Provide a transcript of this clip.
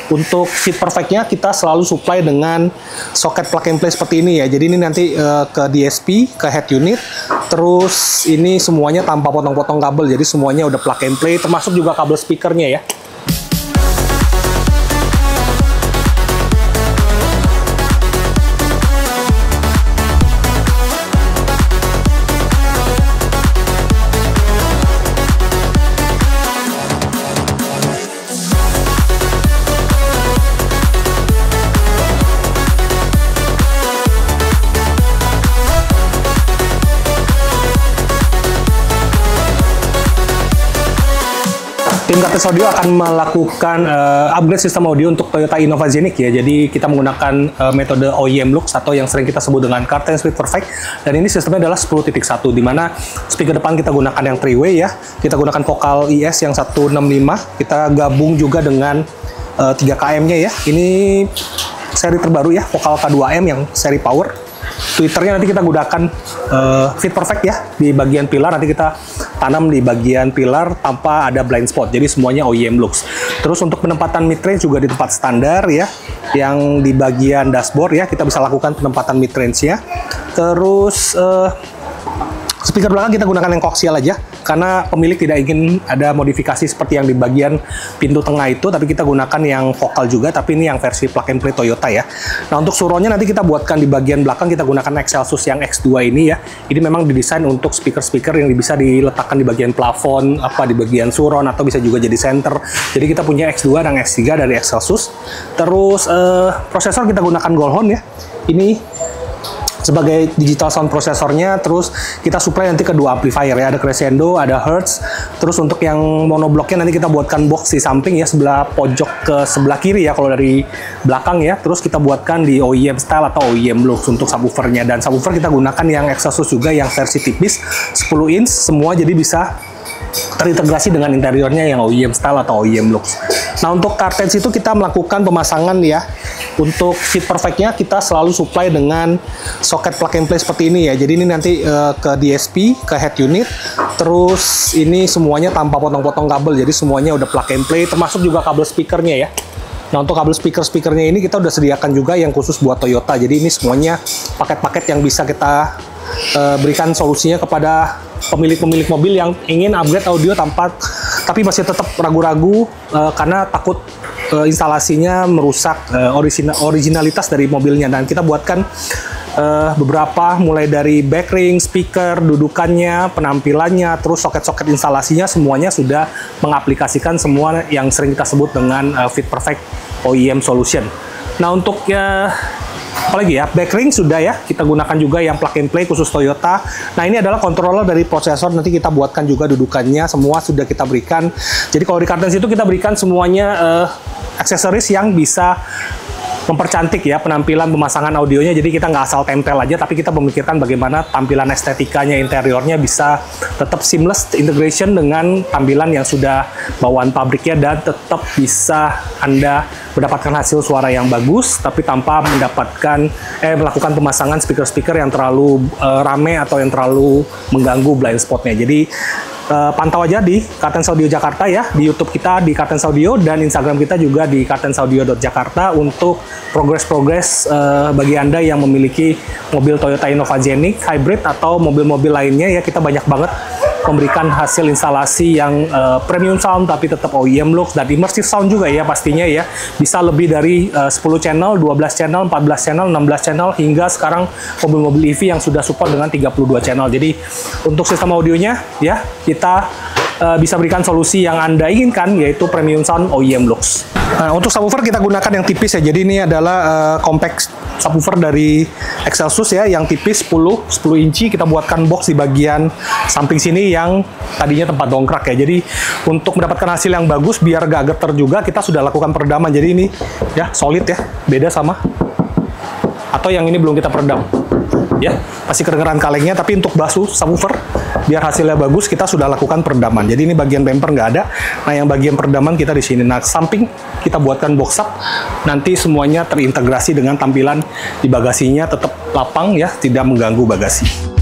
Untuk fit perfectnya kita selalu supply dengan soket plug and play seperti ini ya. Jadi ini nanti ke DSP, ke head unit, terus ini semuanya tanpa potong-potong kabel. Jadi semuanya udah plug and play, termasuk juga kabel speakernya ya. Tim Kartens Audio akan melakukan upgrade sistem audio untuk Toyota Innova Zeniq ya. Jadi kita menggunakan metode OEM Lux atau yang sering kita sebut dengan Kartens Fit Perfect. Dan ini sistemnya adalah 10.1, di mana speaker depan kita gunakan yang 3-way ya. Kita gunakan vokal IS yang 165. Kita gabung juga dengan 3KM-nya ya. Ini seri terbaru ya, vokal K2M yang seri power. Twitternya nanti kita gunakan Fit Perfect ya, di bagian pilar nanti kita tanam di bagian pilar tanpa ada blind spot, jadi semuanya OEM Lux. Terus untuk penempatan mid-range juga di tempat standar ya, yang di bagian dashboard ya, kita bisa lakukan penempatan mid-range-nya. Terus speaker belakang kita gunakan yang koaksial aja, karena pemilik tidak ingin ada modifikasi seperti yang di bagian pintu tengah itu, tapi kita gunakan yang vokal juga, tapi ini yang versi plug and play Toyota ya. Nah untuk suronnya nanti kita buatkan di bagian belakang, kita gunakan Excelsus yang X2 ini ya. Ini memang didesain untuk speaker-speaker yang bisa diletakkan di bagian plafon, di bagian suron, atau bisa juga jadi center. Jadi kita punya X2 dan X3 dari Excelsus. Terus prosesor kita gunakan Goldhorn ya. Ini sebagai digital sound prosesornya. Terus kita supply nanti ke dua amplifier ya, ada Crescendo, ada Hertz. Terus untuk yang monobloknya nanti kita buatkan box di samping ya, sebelah pojok ke sebelah kiri ya kalau dari belakang ya. Terus kita buatkan di OEM style atau OEM Lux untuk subwoofernya, dan subwoofer kita gunakan yang Excelsus juga yang versi tipis 10 inch semua, jadi bisa terintegrasi dengan interiornya yang OEM style atau OEM Lux. Nah untuk Kartens itu kita melakukan pemasangan ya. Untuk fit perfectnya kita selalu supply dengan soket plug and play seperti ini ya. Jadi ini nanti ke DSP, ke head unit, terus ini semuanya tanpa potong-potong kabel. Jadi semuanya udah plug and play, termasuk juga kabel speakernya ya. Nah untuk kabel speakernya ini kita udah sediakan juga yang khusus buat Toyota. Jadi ini semuanya paket-paket yang bisa kita berikan solusinya kepada pemilik-pemilik mobil yang ingin upgrade audio tapi masih tetap ragu-ragu karena takut instalasinya merusak originalitas dari mobilnya. Dan kita buatkan beberapa, mulai dari backring, speaker, dudukannya, penampilannya, terus soket-soket instalasinya semuanya sudah mengaplikasikan semua yang sering kita sebut dengan Fit Perfect OEM Solution. Nah untuk apalagi ya, backring sudah ya, kita gunakan juga yang plug and play khusus Toyota. Nah ini adalah controller dari prosesor, nanti kita buatkan juga dudukannya, semua sudah kita berikan. Jadi kalau di Kartens itu kita berikan semuanya aksesoris yang bisa mempercantik ya penampilan pemasangan audionya. Jadi kita nggak asal tempel aja, tapi kita memikirkan bagaimana tampilan estetikanya, interiornya bisa tetap seamless integration dengan tampilan yang sudah bawaan pabriknya, dan tetap bisa Anda mendapatkan hasil suara yang bagus, tapi tanpa melakukan pemasangan speaker-speaker yang terlalu rame atau yang terlalu mengganggu blind spotnya. Jadi pantau aja di Kartens Audio Jakarta ya, di YouTube kita di Kartens Audio, dan Instagram kita juga di kartensaudio.jakarta untuk progres bagi Anda yang memiliki mobil Toyota Innova Zeniq hybrid atau mobil-mobil lainnya ya. Kita banyak banget memberikan hasil instalasi yang premium sound tapi tetap OEM Lux, dan immersive sound juga ya pastinya ya. Bisa lebih dari 10 channel, 12 channel, 14 channel, 16 channel, hingga sekarang mobil-mobil EV yang sudah support dengan 32 channel. Jadi untuk sistem audionya ya, kita bisa berikan solusi yang Anda inginkan, yaitu premium sound OEM Lux. Nah, untuk subwoofer kita gunakan yang tipis ya. Jadi ini adalah compact subwoofer dari Excelsus ya, yang tipis 10 inci. Kita buatkan box di bagian samping sini yang tadinya tempat dongkrak ya. Jadi untuk mendapatkan hasil yang bagus biar gak getar juga, kita sudah lakukan peredaman. Jadi ini ya solid ya, beda sama atau yang ini belum kita peredam ya, masih kedengeran kalengnya. Tapi untuk basuh subwoofer biar hasilnya bagus, kita sudah lakukan peredaman. Jadi ini bagian bumper nggak ada. Nah yang bagian peredaman kita di sini. Nah samping kita buatkan box up, nanti semuanya terintegrasi dengan tampilan di bagasinya tetap lapang ya, tidak mengganggu bagasi.